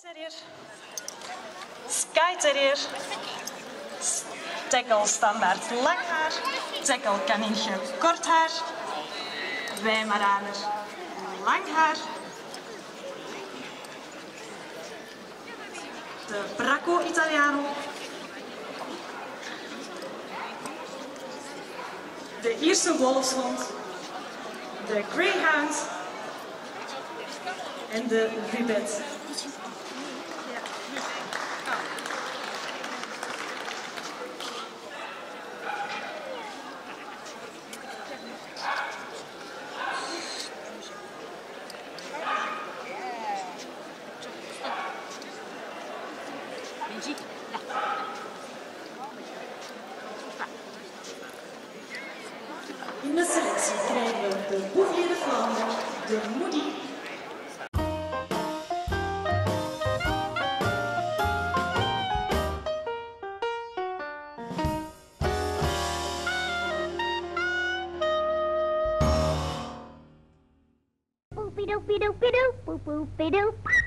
Terrier, Sky Terrier, Tackle standaard lang haar, Tackle kaninkje kort haar, Weimaraner lang haar, de Bracco Italiano, de Ierse wolfshond, de Greyhound en de Vibet. In de selectie krijgen we de Bouvier de Vlaanderen, de Moody. Boopie doopie doopie doop, boop boopie doop.